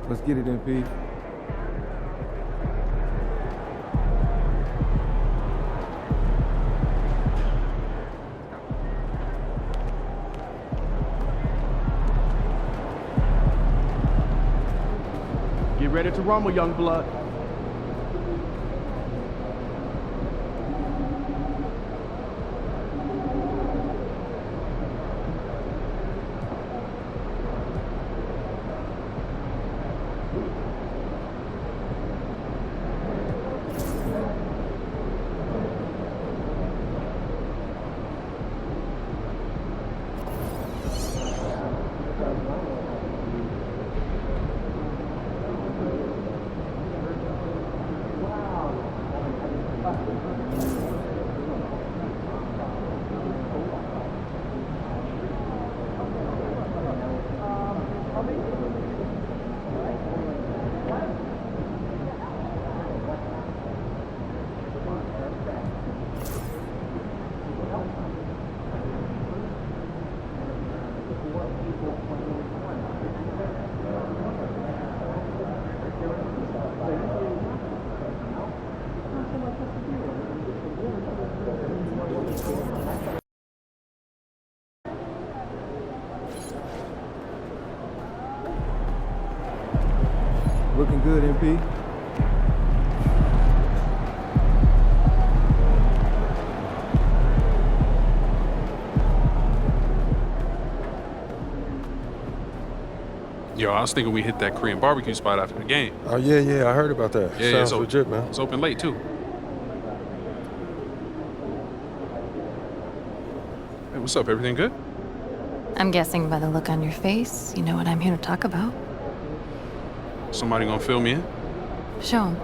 Let's get it, MP. Get ready to rumble, young blood. Looking good, MP. Yo, I was thinking we hit that Korean barbecue spot after the game. Oh, yeah, I heard about that. Yeah, Sounds it's legit, man. It's open late, too. Hey, what's up? Everything good? I'm guessing by the look on your face, you know what I'm here to talk about. Somebody gonna fill me in? Show 'em.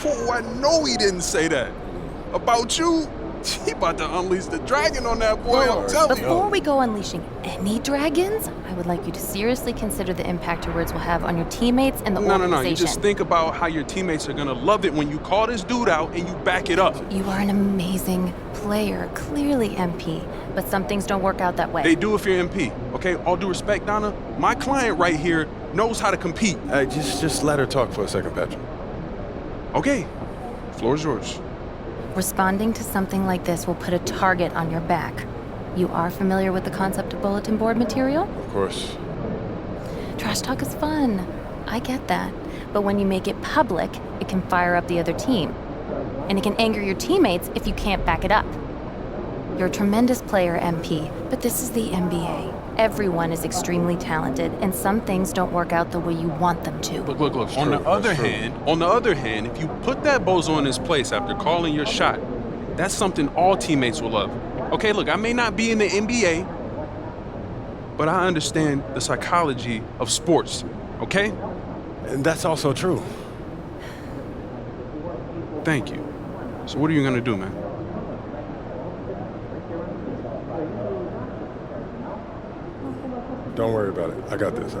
Oh, I know he didn't say that. About you? He about to unleash the dragon on that boy, I'm telling you. Before we go unleashing any dragons, I would like you to seriously consider the impact your words will have on your teammates and the organization. No. You just think about how your teammates are gonna love it when you call this dude out and you back it up. You are an amazing player, clearly MP, but some things don't work out that way. They do if you're MP, okay? All due respect, Donna, my client right here knows how to compete. Hey, just let her talk for a second, Patrick. Okay, floor's yours. Responding to something like this will put a target on your back. You are familiar with the concept of bulletin board material? Of course. Trash talk is fun. I get that. But when you make it public, it can fire up the other team. And it can anger your teammates if you can't back it up. You're a tremendous player, MP, but this is the NBA. Everyone is extremely talented, and some things don't work out the way you want them to. Look. That's On true, the other that's true. hand, if you put that bozo in his place after calling your shot, that's something all teammates will love. Okay, look, I may not be in the NBA, but I understand the psychology of sports, okay? And that's also true. Thank you. So what are you gonna do, man? Don't worry about it. I got this.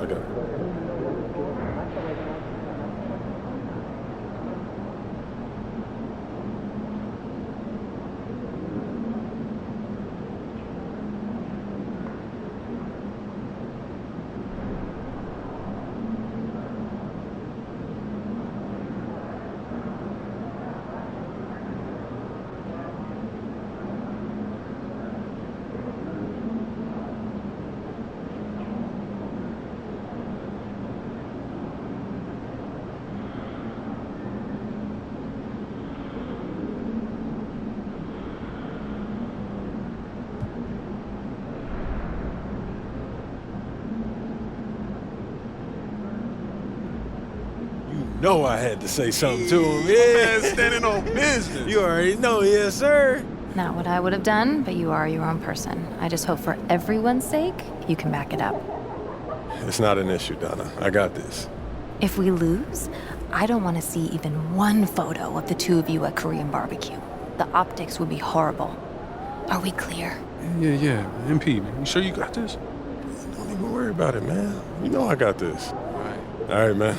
You know I had to say something to him. Man, standing on business. You already know, yes, sir. Not what I would have done, but you are your own person. I just hope for everyone's sake, you can back it up. It's not an issue, Donna. I got this. If we lose, I don't want to see even one photo of the two of you at Korean barbecue. The optics would be horrible. Are we clear? Yeah. MP, man. You sure you got this? Don't even worry about it, man. You know I got this. All right. All right, man.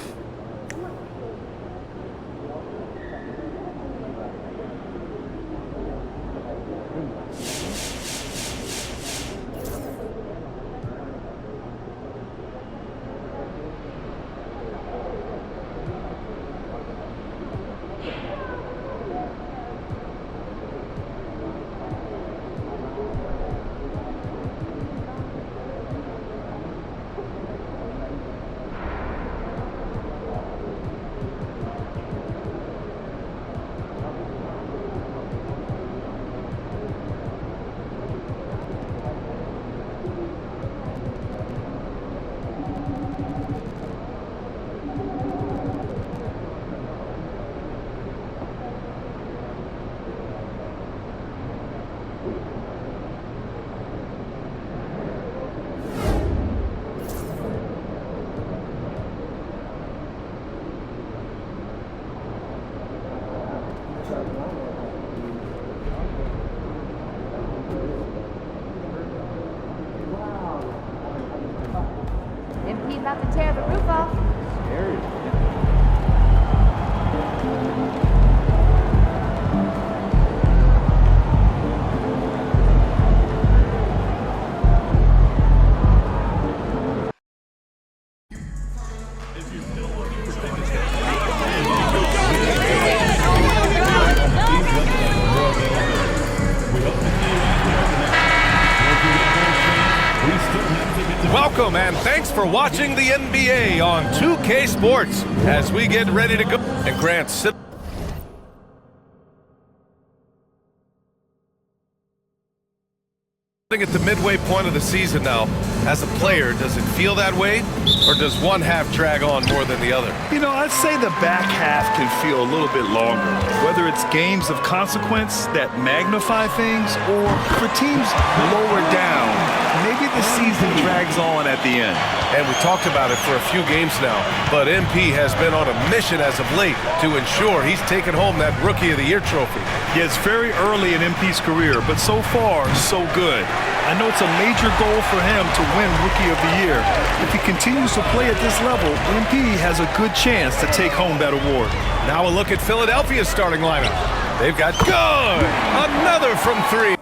about to tear the roof off. Welcome and thanks for watching the NBA on 2K Sports as we get ready to go. And Grant, sit at the midway point of the season now. As a player, does it feel that way, or does one half drag on more than the other? You know, I'd say the back half can feel a little bit longer, whether it's games of consequence that magnify things or for teams lower down. Maybe the season drags on at the end. And we talked about it for a few games now, but MP has been on a mission as of late to ensure he's taken home that Rookie of the Year trophy. Yeah, it's very early in MP's career, but so far, so good. I know it's a major goal for him to win Rookie of the Year. If he continues to play at this level, MP has a good chance to take home that award. Now a look at Philadelphia's starting lineup. They've got good! Another from three.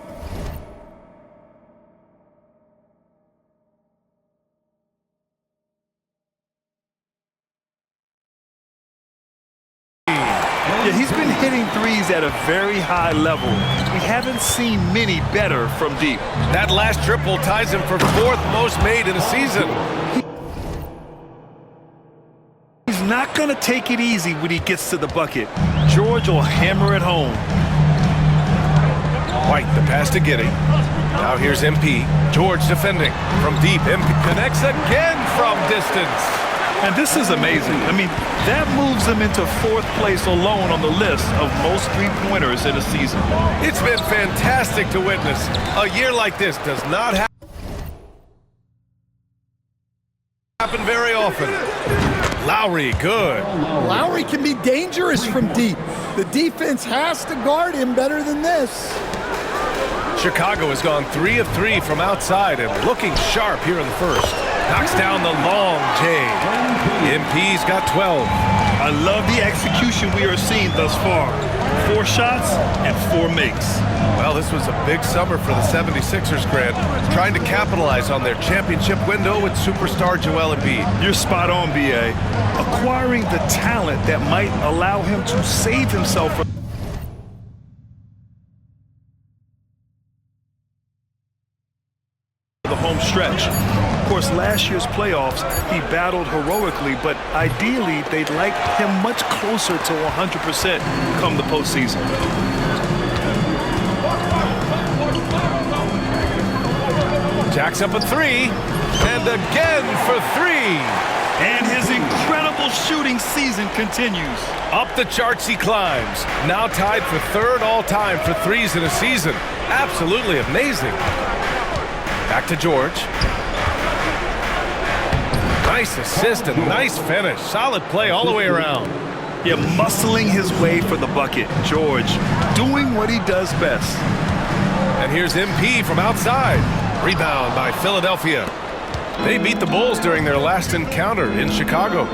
Yeah, he's been hitting threes at a very high level. We haven't seen many better from deep. That last triple ties him for fourth most made in a season. He's not going to take it easy when he gets to the bucket. George will hammer it home. White, the pass to Giddey. Now here's MP. George defending from deep. MP connects again from distance. And this is amazing. I mean, that moves him into fourth place alone on the list of most three-pointers in a season. It's been fantastic to witness. A year like this does not happen very often. Lowry, good. Lowry can be dangerous from deep. The defense has to guard him better than this. Chicago has gone 3 of 3 from outside and looking sharp here in the first. Knocks down the long J. MP's got 12. I love the execution we are seeing thus far. 4 shots and 4 makes. Well, this was a big summer for the 76ers, Grant, trying to capitalize on their championship window with superstar Joel Embiid. You're spot on, B.A. Acquiring the talent that might allow him to save himself from the home stretch. Of course, last year's playoffs, he battled heroically, but ideally, they'd like him much closer to 100% come the postseason. Jacks up a 3, and again for 3. And his incredible shooting season continues. Up the charts he climbs. Now tied for third all-time for threes in a season. Absolutely amazing. Back to George. Nice assist and nice finish. Solid play all the way around. Yeah, muscling his way for the bucket. George doing what he does best. And here's MP from outside. Rebound by Philadelphia. They beat the Bulls during their last encounter in Chicago.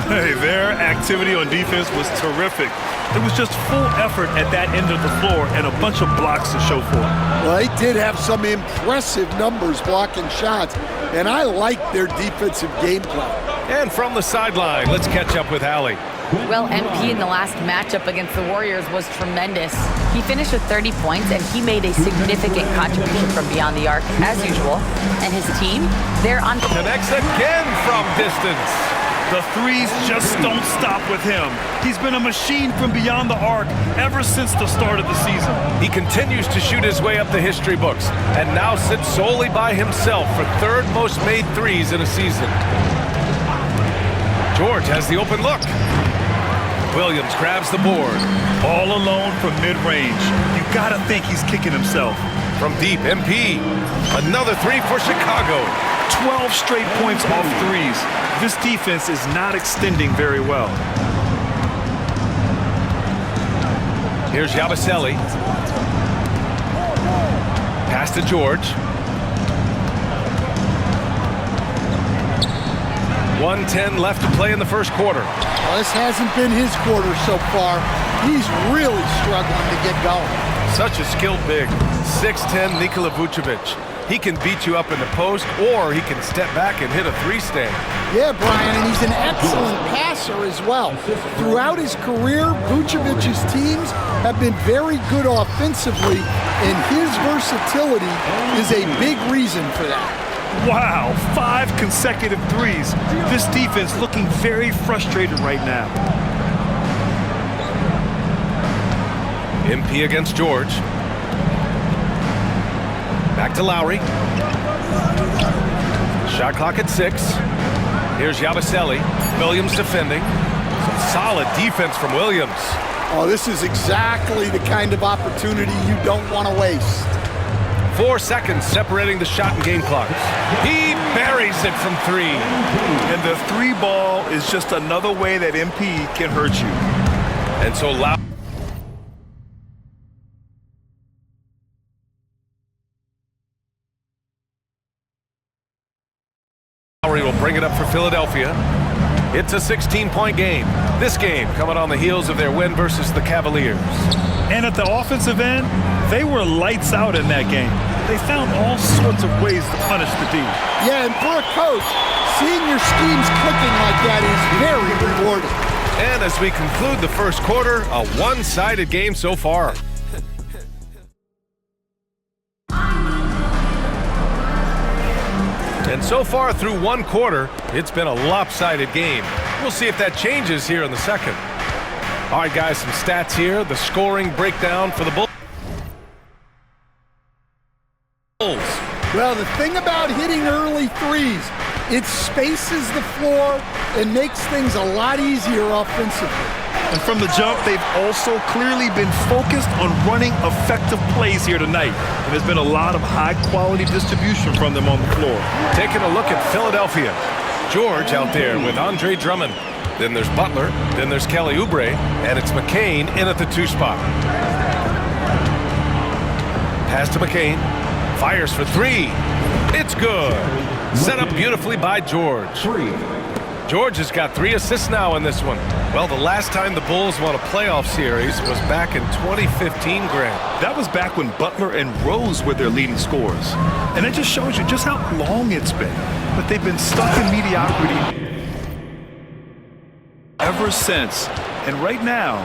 Hey, their activity on defense was terrific. It was just full effort at that end of the floor and a bunch of blocks to show for it. Well, they did have some impressive numbers blocking shots, and I like their defensive game plan. And from the sideline, let's catch up with Allie. Well, MP in the last matchup against the Warriors was tremendous. He finished with 30 points, and he made a significant contribution from beyond the arc, as usual. And his team, they're on... Connects again from distance. The threes just don't stop with him. He's been a machine from beyond the arc ever since the start of the season. He continues to shoot his way up the history books and now sits solely by himself for third most made threes in a season. George has the open look. Williams grabs the board. All alone from mid-range. You gotta think he's kicking himself. From deep, MP. Another 3 for Chicago. 12 straight points off threes. This defense is not extending very well. Here's Yabusele. Pass to George. 1:10 left to play in the first quarter. Well, this hasn't been his quarter so far. He's really struggling to get going. Such a skilled big. 6'10" Nikola Vucevic. He can beat you up in the post, or he can step back and hit a three-stand. Yeah, Brian, and he's an excellent passer as well. Throughout his career, Vucevic's teams have been very good offensively, and his versatility is a big reason for that. Wow, 5 consecutive threes. This defense looking very frustrated right now. MP against George. Back to Lowry. Shot clock at 6. Here's Yabusele. Williams defending. Some solid defense from Williams. Oh, this is exactly the kind of opportunity you don't want to waste. 4 seconds separating the shot and game clocks. He buries it from 3. And the 3 ball is just another way that MP can hurt you. And so Lowry will bring it up for Philadelphia. It's a 16-point game. This game coming on the heels of their win versus the Cavaliers. And at the offensive end, they were lights out in that game. They found all sorts of ways to punish the D. Yeah, and for a coach, seeing your schemes clicking like that is very rewarding. And as we conclude the first quarter, a one-sided game so far. And so far through one quarter, it's been a lopsided game. We'll see if that changes here in the second. All right, guys, some stats here. The scoring breakdown for the Bulls. Well, the thing about hitting early threes, it spaces the floor and makes things a lot easier offensively. And from the jump, they've also clearly been focused on running effective plays here tonight. And there's been a lot of high-quality distribution from them on the floor. Taking a look at Philadelphia. George out there with Andre Drummond. Then there's Butler. Then there's Kelly Oubre. And it's McCain in at the 2 spot. Pass to McCain. Fires for 3. It's good. Set up beautifully by George. George has got 3 assists now in this one. Well, the last time the Bulls won a playoff series was back in 2015, Grant. That was back when Butler and Rose were their leading scorers. And it just shows you just how long it's been. But they've been stuck in mediocrity ever since. And right now,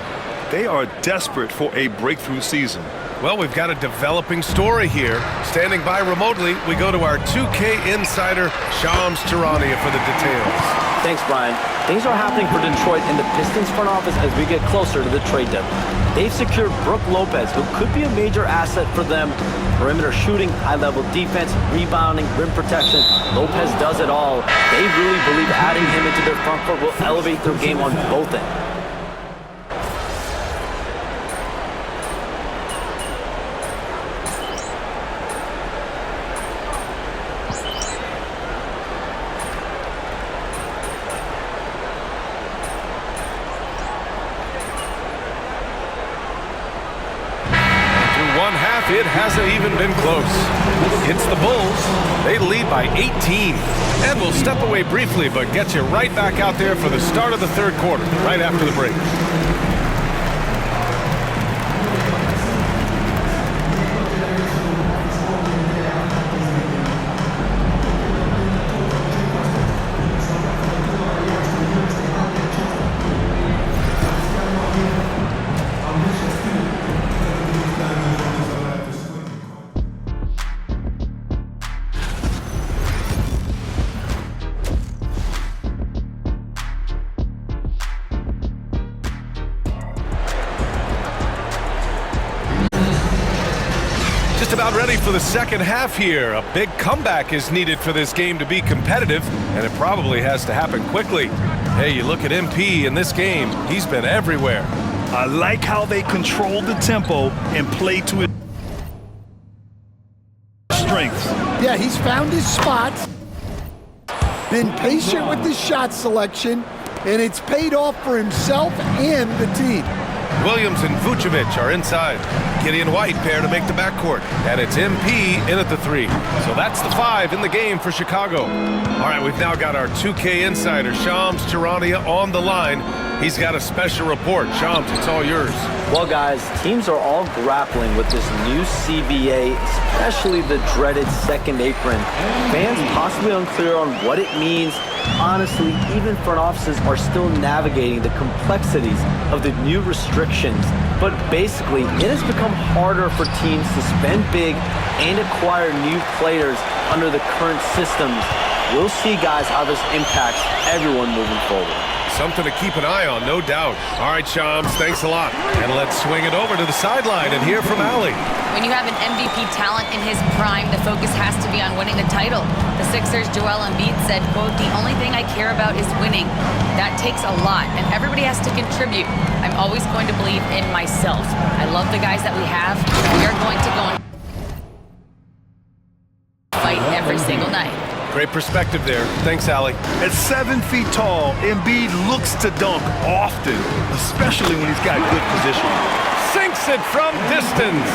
they are desperate for a breakthrough season. Well, we've got a developing story here. Standing by remotely, we go to our 2K insider, Shams Charania, for the details. Thanks, Brian. Things are happening for Detroit in the Pistons front office as we get closer to the trade deadline. They've secured Brook Lopez, who could be a major asset for them. Perimeter shooting, high-level defense, rebounding, rim protection. Lopez does it all. They really believe adding him into their front court will elevate their game on both ends. It hasn't even been close. It's the Bulls. They lead by 18. And we'll step away briefly, but get you right back out there for the start of the third quarter, right after the break. Just about ready for the second half here. A big comeback is needed for this game to be competitive, and it probably has to happen quickly. Hey, you look at MP in this game, he's been everywhere. I like how they control the tempo and play to his strengths. Yeah, he's found his spots, been patient with his shot selection, and it's paid off for himself and the team. Williams and Vucevic are inside. Gideon White pair to make the backcourt. And it's MP in at the 3. So that's the 5 in the game for Chicago. All right, we've now got our 2K insider, Shams Charania, on the line. He's got a special report. Shams, it's all yours. Well, guys, teams are all grappling with this new CBA, especially the dreaded second apron. Fans possibly unclear on what it means. Honestly, even front offices are still navigating the complexities of the new restrictions. But basically, it has become harder for teams to spend big and acquire new players under the current systems. We'll see, guys, how this impacts everyone moving forward. Something to keep an eye on, no doubt. All right, Shams, thanks a lot. And let's swing it over to the sideline and hear from Allie. When you have an MVP talent in his prime, the focus has to be on winning the title. The Sixers' Joel Embiid said, quote, "The only thing I care about is winning. That takes a lot, and everybody has to contribute. I'm always going to believe in myself. I love the guys that we have. We are going to go and fight every single night." Great perspective there. Thanks, Allie. At 7 feet tall, Embiid looks to dunk often, especially when he's got good position. Sinks it from distance.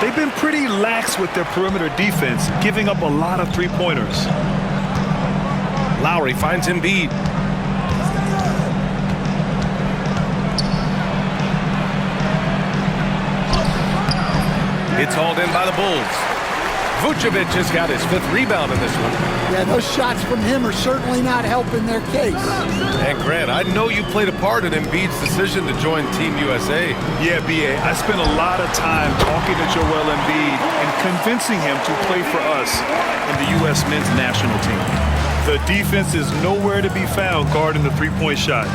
They've been pretty lax with their perimeter defense, giving up a lot of three-pointers. Lowry finds Embiid. It's hauled in by the Bulls. Vucevic has got his 5th rebound in this one. Yeah, those shots from him are certainly not helping their case. And Grant, I know you played a part in Embiid's decision to join Team USA. Yeah, B.A., I spent a lot of time talking to Joel Embiid and convincing him to play for us in the U.S. men's national team. The defense is nowhere to be found guarding the three-point shot.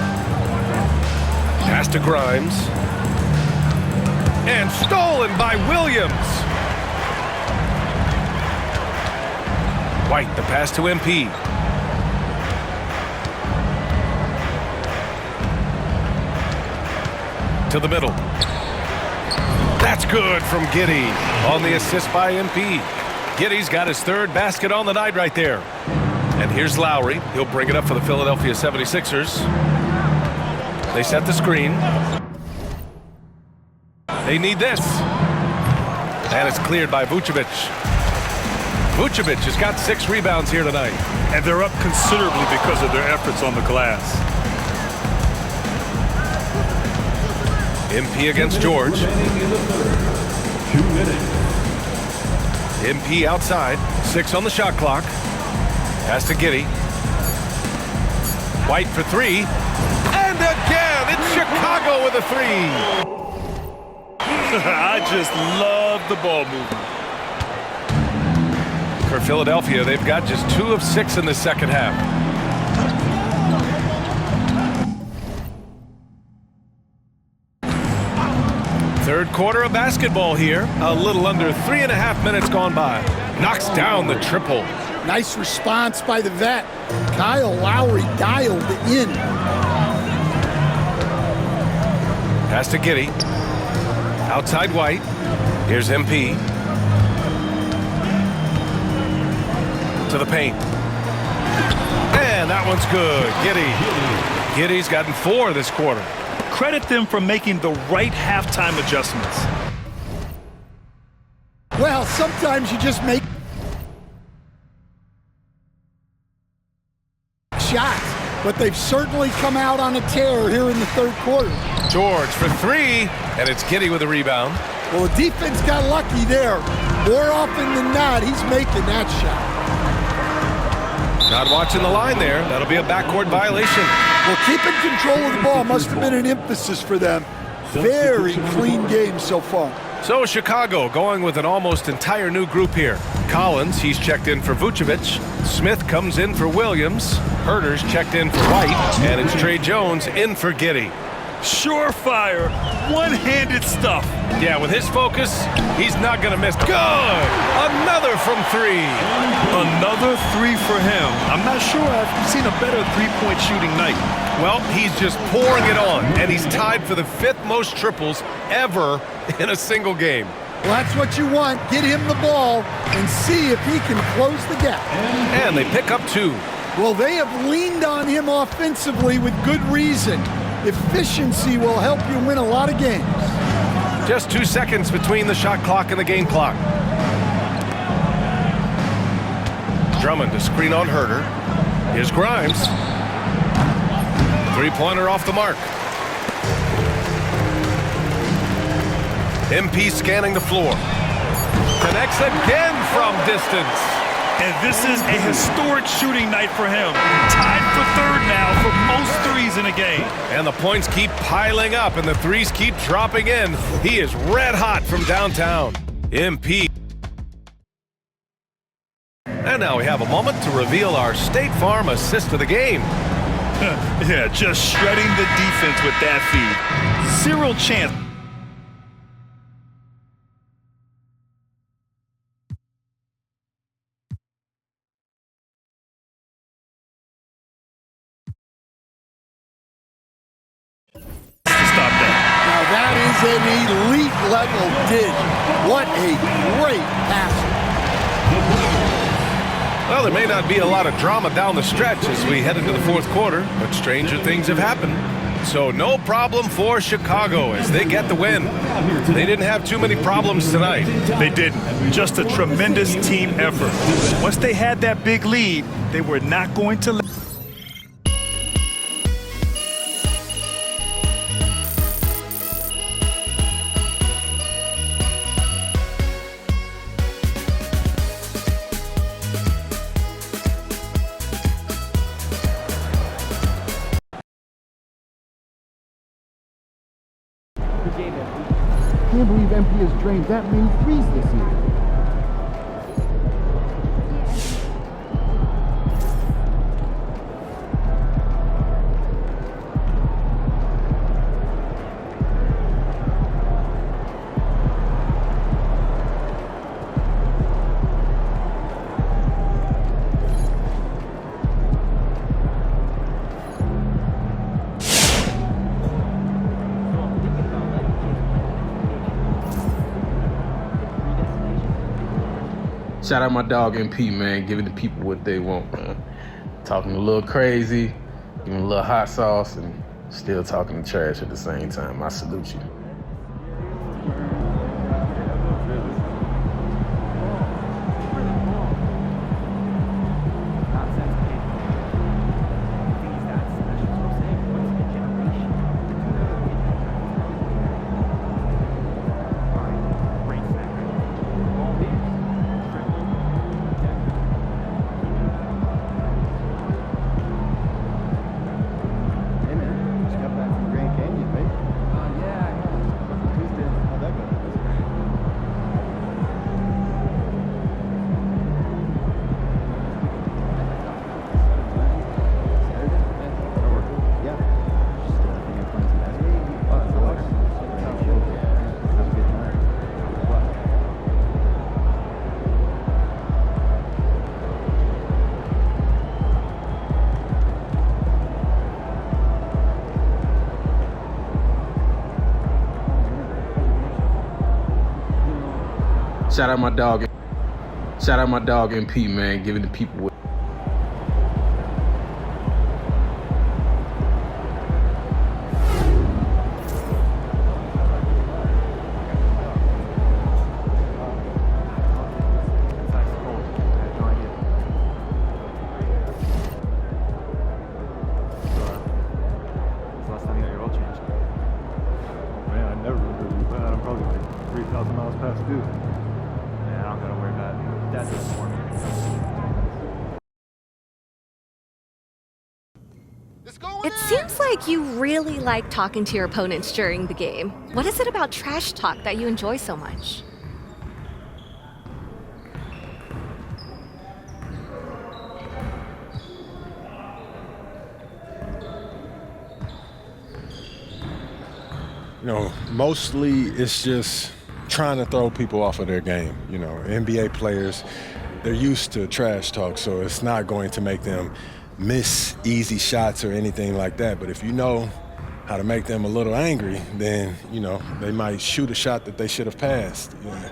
Pass to Grimes. And stolen by Williams. White, the pass to MP. To the middle. That's good from Giddey on the assist by MP. Giddey's got his 3rd basket on the night right there. And here's Lowry. He'll bring it up for the Philadelphia 76ers. They set the screen. They need this. And it's cleared by Vucevic. Vucevic has got 6 rebounds here tonight. And they're up considerably because of their efforts on the glass. MP against George. 2 minutes. MP outside. 6 on the shot clock. Pass to Giddey. White for 3. And again, it's Chicago with a 3. I just love the ball movement. For Philadelphia, they've got just 2 of 6 in the second half. Third quarter of basketball here. A little under 3.5 minutes gone by. Knocks down the triple. Nice response by the vet. Kyle Lowry dialed in. Pass to Giddey. Outside White. Here's MP. To the paint. And that one's good. Giddey's gotten 4 this quarter. Credit them for making the right halftime adjustments. Well, sometimes you just make shots, but they've certainly come out on a tear here in the 3rd quarter. George for 3, and it's Giddey with a rebound. Well, the defense got lucky there. More often than not, he's making that shot. Not watching the line there. That'll be a backcourt violation. Well, keeping control of the ball must have been an emphasis for them. Very clean game so far. So Chicago going with an almost entire new group here. Collins, he's checked in for Vucevic. Smith comes in for Williams. Herter's checked in for White. And it's Trey Jones in for Giddey. Surefire, one-handed stuff. Yeah, with his focus, he's not going to miss. Good! Another from 3. Another 3 for him. I'm not sure I've seen a better three-point shooting night. Well, he's just pouring it on, and he's tied for the 5th most triples ever in a single game. Well, that's what you want. Get him the ball and see if he can close the gap. And they pick up 2. Well, they have leaned on him offensively with good reason. Efficiency will help you win a lot of games. Just 2 seconds between the shot clock and the game clock. Drummond to screen on Herter. Here's Grimes. Three-pointer off the mark. MP scanning the floor. Connects again from distance. And this is a historic shooting night for him. Tied for third now for most threes in a game. And the points keep piling up and the threes keep dropping in. He is red hot from downtown. MP. And now we have a moment to reveal our State Farm assist of the game. Yeah, just shredding the defense with that feed. Zero chance. That is an elite level dig. What a great passer. Well, there may not be a lot of drama down the stretch as we head into the fourth quarter, but stranger things have happened. So no problem for Chicago as they get the win. They didn't have too many problems tonight. They didn't. Just a tremendous team effort. Once they had that big lead, they were not going to let. I can't believe MP has drained that many threes this year. Shout out my dog MP, man, giving the people what they want, man. Talking a little crazy, giving a little hot sauce, and still talking trash at the same time. I salute you. Shout out my dog MP, man, giving the people what. Man, I never really went out. I'm probably like 3,000 miles past due. I don't gotta worry about it. That's it for me. It seems like you really like talking to your opponents during the game. What is it about trash talk that you enjoy so much? You know, mostly it's just trying to throw people off of their game. You know, NBA players, they're used to trash talk, so it's not going to make them miss easy shots or anything like that. But if you know how to make them a little angry, then, you know, they might shoot a shot that they should have passed. You know,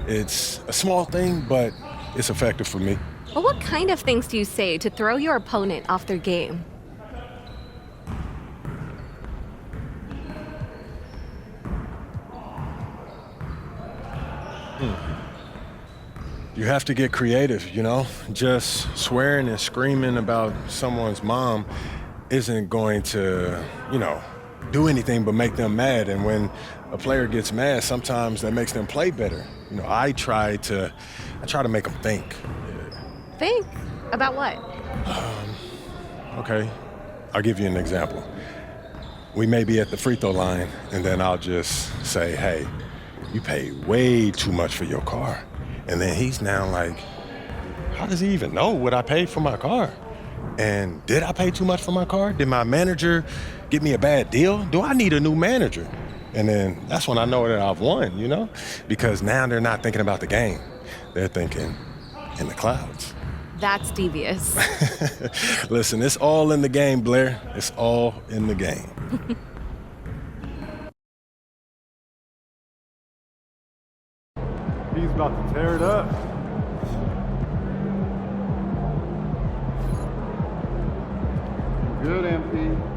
it's a small thing, but it's effective for me. Well, what kind of things do you say to throw your opponent off their game? You have to get creative, you know? Just swearing and screaming about someone's mom isn't going to, you know, do anything but make them mad. And when a player gets mad, sometimes that makes them play better. You know, I try to make them think. Think? About what? Okay, I'll give you an example. We may be at the free throw line, and then I'll just say, hey, you paid way too much for your car. And then he's now like, how does he even know what I paid for my car? And did I pay too much for my car? Did my manager give me a bad deal? Do I need a new manager? And then that's when I know that I've won, you know? Because now they're not thinking about the game. They're thinking in the clouds. That's devious. Listen, it's all in the game, Blair. It's all in the game. He's about to tear it up. Good, MP.